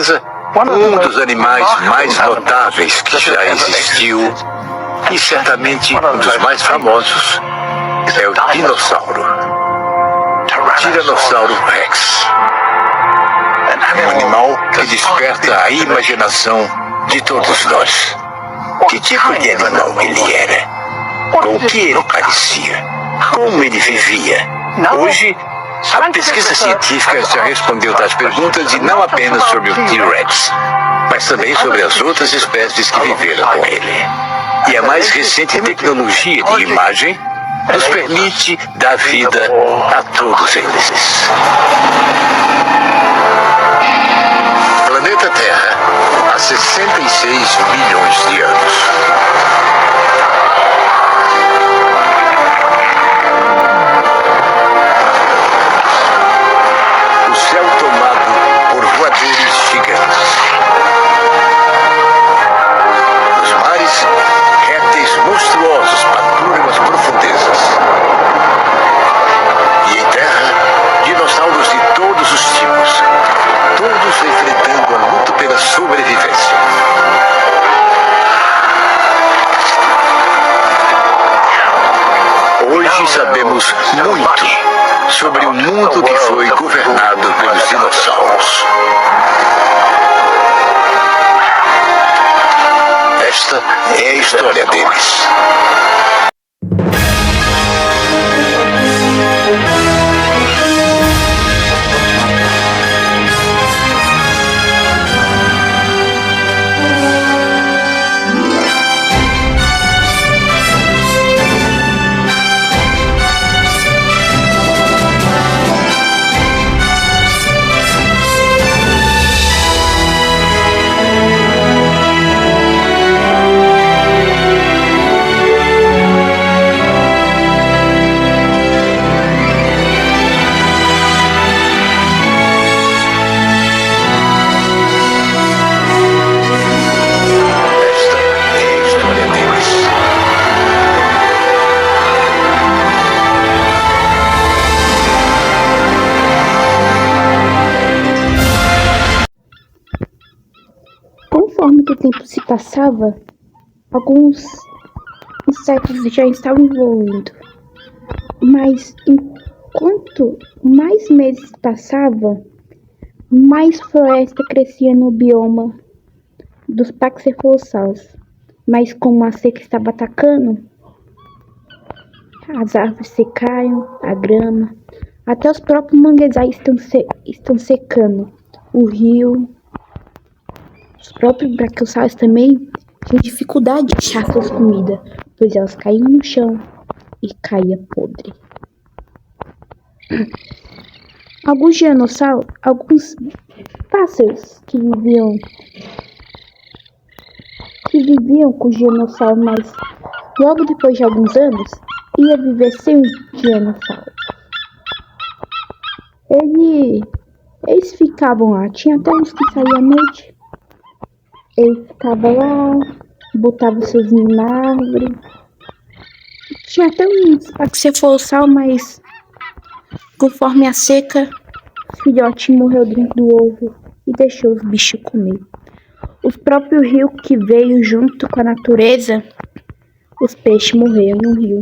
natureza, um dos animais mais notáveis que já existiu, e certamente um dos mais famosos, é o dinossauro. Tiranossauro Rex. Um animal que desperta a imaginação de todos nós. Que tipo de animal ele era? Com o que ele parecia? Como ele vivia? Hoje, a pesquisa científica já respondeu tais perguntas, e não apenas sobre o T-Rex, mas também sobre as outras espécies que viveram com ele. E a mais recente tecnologia de imagem nos permite dar vida a todos eles. Planeta Terra, há 66 milhões de anos. O céu tomado por voadores gigantes. Nos mares, répteis monstruosos paturam as profundezas. E em terra, dinossauros de todos os tipos, todos enfrentando a luta pela sobrevivência. Hoje sabemos muito sobre o mundo que foi governado pelos dinossauros. Esta é a história deles. Conforme o tempo se passava, alguns insetos já estavam evoluindo. Mas enquanto mais meses passavam, mais floresta crescia no bioma dos paxefossauros. Mas como a seca estava atacando, as árvores secaram, a grama, até os próprios manguezais estão secando. O rio, os próprios braquiosauros também tinham dificuldade de achar suas comidas, pois elas caíam no chão e caía podre. Alguns dinossauros, alguns pássaros que viviam com os dinossauros, mas logo depois de alguns anos ia viver sem os dinossauros. Eles ficavam lá, tinha até uns que saíam à noite. Ele ficava lá, botava seus ninhos na árvore. Tinha até uns paxefossauros, mas conforme a seca, o filhote morreu dentro do ovo e deixou os bichos comer. Os próprios rios que veio junto com a natureza, os peixes morreram no rio.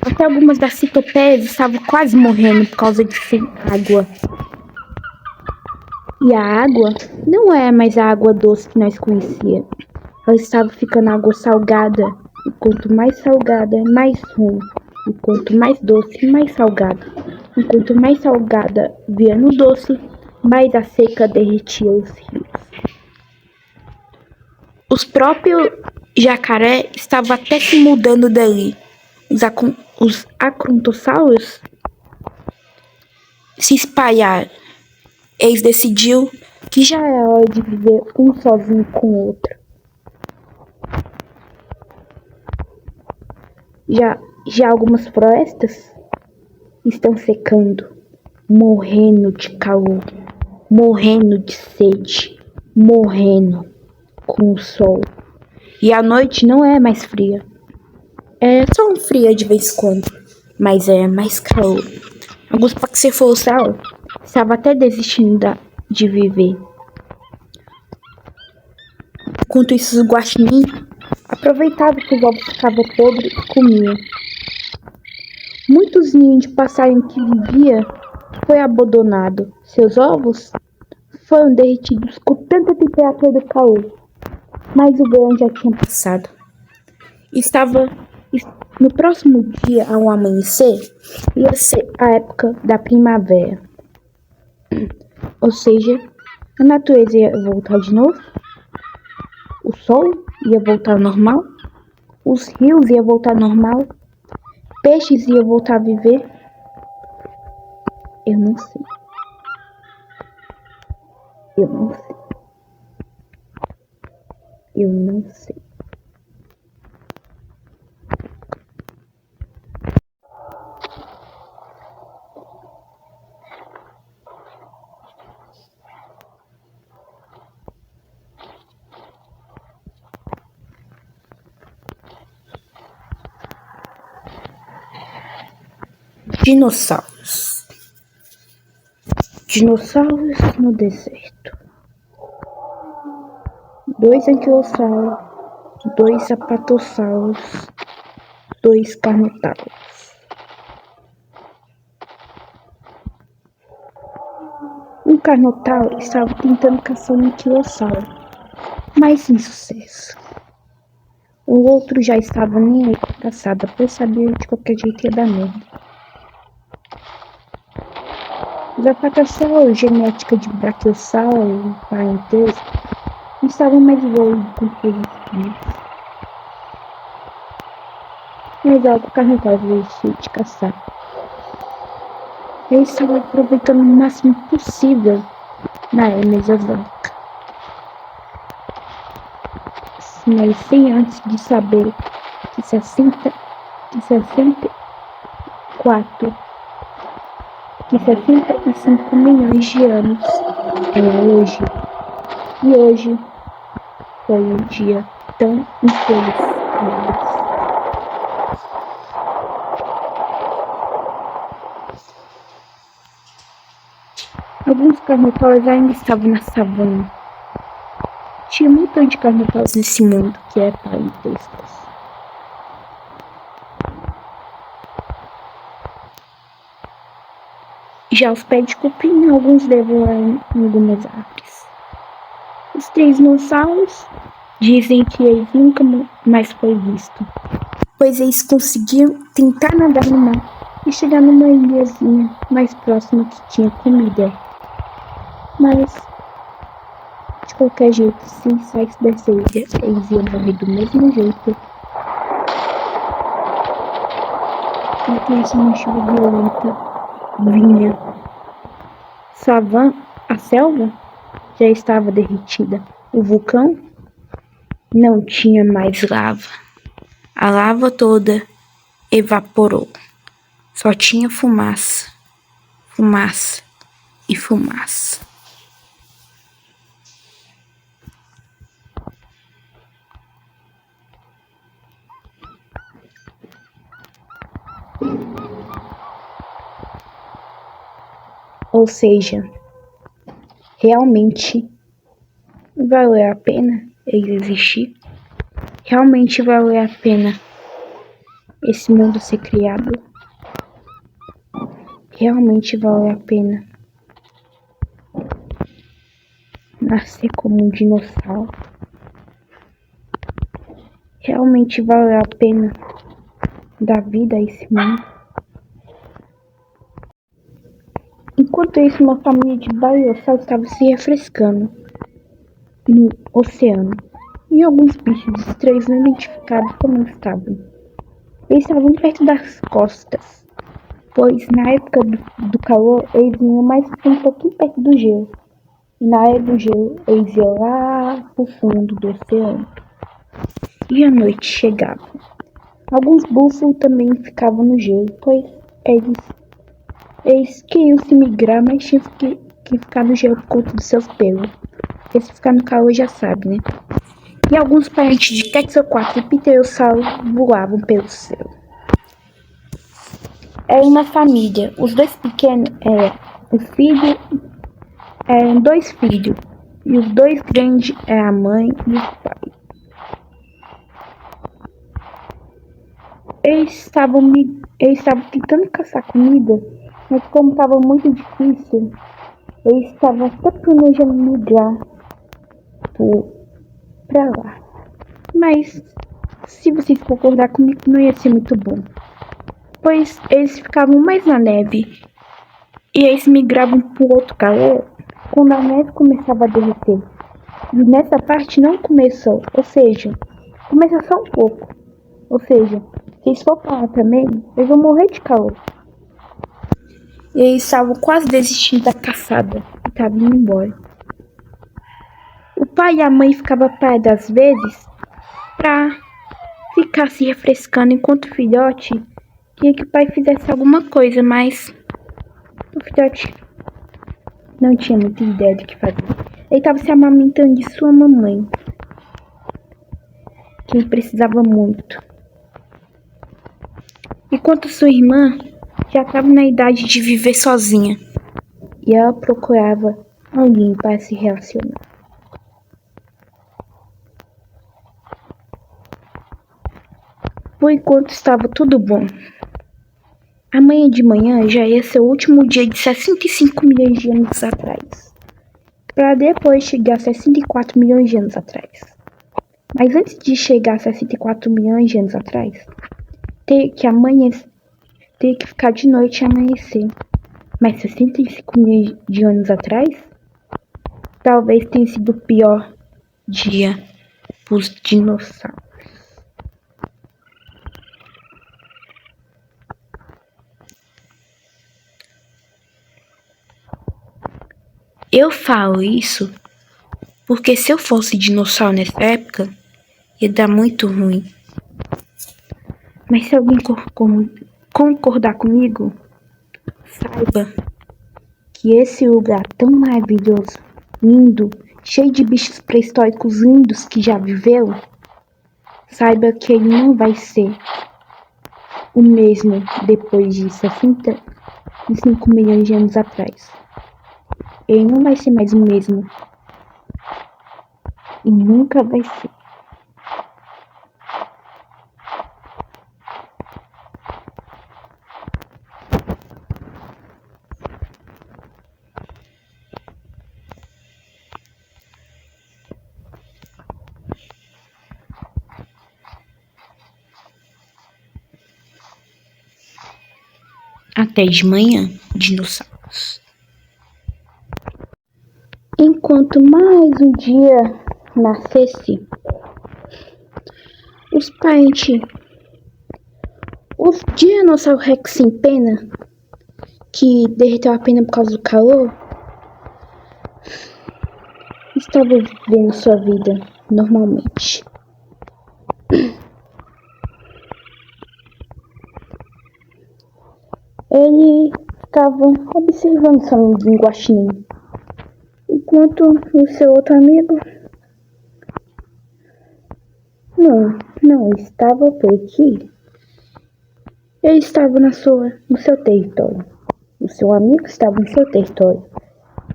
Até algumas das citopéias estavam quase morrendo por causa de sem água. E a água não é mais a água doce que nós conhecíamos. Ela estava ficando água salgada. E quanto mais salgada, mais ruim. E quanto mais doce, mais salgada. E quanto mais salgada via no doce, mais a seca derretia os rios. Os próprios jacaré estavam até se mudando dali. Os acrontossauros se espalharam. Eles decidiram que já é hora de viver um sozinho com o outro. Já algumas florestas estão secando, morrendo de calor, morrendo de sede, morrendo com o sol. E a noite não é mais fria. É só um frio de vez em quando, mas é mais calor. Alguns paxefossauros estavam até desistindo de viver. Enquanto isso, os guaxinins aproveitavam que os ovos ficavam podres e comiam. Muitos ninhos de passarinho que vivia foi abandonado. Seus ovos foram derretidos com tanta temperatura do calor. Mas o verão já tinha passado. No próximo dia, ao amanhecer, ia ser a época da primavera. Ou seja, a natureza ia voltar de novo, o sol ia voltar ao normal, os rios iam voltar ao normal, peixes iam voltar a viver. Eu não sei. Eu não sei. Eu não sei. Dinossauros. Dinossauros no deserto. 2 anquilossauros, 2 sapatossauros, 2 carnotauros. Um carnotauro estava tentando caçar um anquilossauro, mas sem sucesso. O outro já estava nem aí com a caçada, pois sabia de qualquer jeito ia dar merda. Os apatossauros, genética de brachiosauro e parentesco, não estavam mais envolvidos com todos os filhos. Mas algo carnotauro vestiu de caçar. Eles estavam aproveitando o máximo possível na era mesozoica. Mas sem antes de saber que 65 milhões de anos é hoje. E hoje foi um dia tão infeliz para eles. Alguns carnotauros ainda estavam na savana. Tinha um montão de carnotauros nesse mundo que é parentescos. Já os pés de cupim, alguns devoram algumas árvores. Os 3 dinossauros dizem que eles nunca mais foi visto, pois eles conseguiram tentar nadar no mar e chegar numa ilhazinha mais próxima que tinha comida. Mas, de qualquer jeito, se saísse dessa ilha, eles iam morrer do mesmo jeito. E começa uma chuva violenta vinha. A selva já estava derretida. O vulcão não tinha mais lava. A lava toda evaporou. Só tinha fumaça, fumaça e fumaça. Ou seja, realmente valeu a pena ele existir? Realmente valeu a pena esse mundo ser criado? Realmente valeu a pena nascer como um dinossauro? Realmente valeu a pena dar vida a esse mundo? Enquanto isso, uma família de baleossauros estava se refrescando no oceano. E alguns bichos estranhos não identificados também estavam. Eles estavam perto das costas, pois na época do calor eles vinham mais um pouquinho perto do gelo. E na era do gelo eles iam lá pro fundo do oceano. E a noite chegava. Alguns búfalos também ficavam no gelo, pois eles queriam se migrar, mas tinham que ficar no gelo por conta dos seus pelos. Porque se ficar no calor já sabe, né? E alguns parentes de Quetzalcoatl e Pterossauro voavam pelo céu. Era uma família. Os 2 pequenos eram o filho eram 2 filhos. E os 2 grandes é a mãe e o pai. Eles estavam tentando caçar comida, mas como estava muito difícil, eles estavam até planejando migrar pra lá. Mas, se vocês concordar comigo, não ia ser muito bom. Pois eles ficavam mais na neve. E eles migravam pro outro calor quando a neve começava a derreter. E nessa parte não começou, ou seja, começa só um pouco. Ou seja, se eles for pra lá também, eles vão morrer de calor. E eles estavam quase desistindo da caçada e estavam indo embora. O pai e a mãe ficavam parados às vezes pra ficar se refrescando enquanto o filhote queria que o pai fizesse alguma coisa, mas o filhote não tinha muita ideia do que fazer. Ele estava se amamentando de sua mamãe, que ele precisava muito. Enquanto sua irmã já estava na idade de viver sozinha e ela procurava alguém para se relacionar. Por enquanto estava tudo bom. Amanhã de manhã já ia ser o último dia de 65 milhões de anos atrás, para depois chegar a 64 milhões de anos atrás. Mas antes de chegar a 64 milhões de anos atrás, ter que ficar de noite e amanhecer. Mas 65 milhões de anos atrás, talvez tenha sido o pior dia para os dinossauros. Eu falo isso porque se eu fosse dinossauro nessa época, ia dar muito ruim. Mas se alguém concordar comigo, saiba que esse lugar tão maravilhoso, lindo, cheio de bichos pré-históricos lindos que já viveu, saiba que ele não vai ser o mesmo depois de 65 milhões de anos atrás. Ele não vai ser mais o mesmo. E nunca vai ser. Até de manhã, dinossauros. Enquanto mais um dia nascesse, os dinossauros Rex sem pena, que derreteu a pena por causa do calor, estavam vivendo sua vida normalmente. Ele estava observando seu amigo guaxinim, enquanto o seu outro amigo não estava por aqui. Ele estava no seu território. O seu amigo estava no seu território.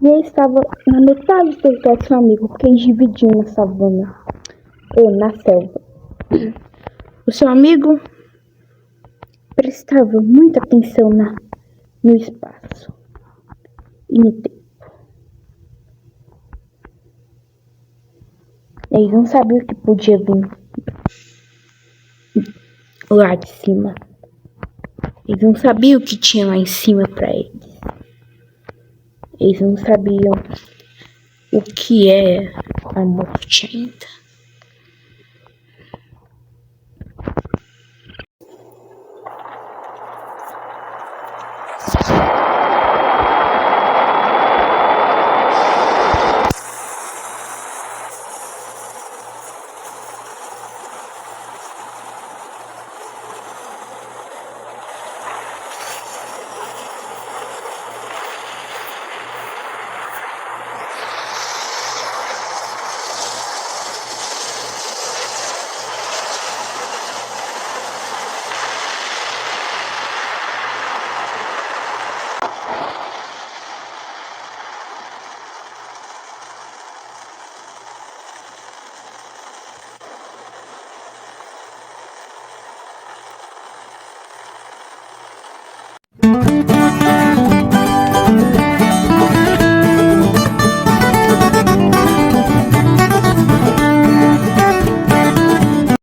E ele estava na metade do território do seu amigo, porque eles dividiam na savana ou na selva. O seu amigo prestava muita atenção no espaço e no tempo. Eles não sabiam o que podia vir lá de cima. Eles não sabiam o que tinha lá em cima para eles. Eles não sabiam o que é a morte ainda.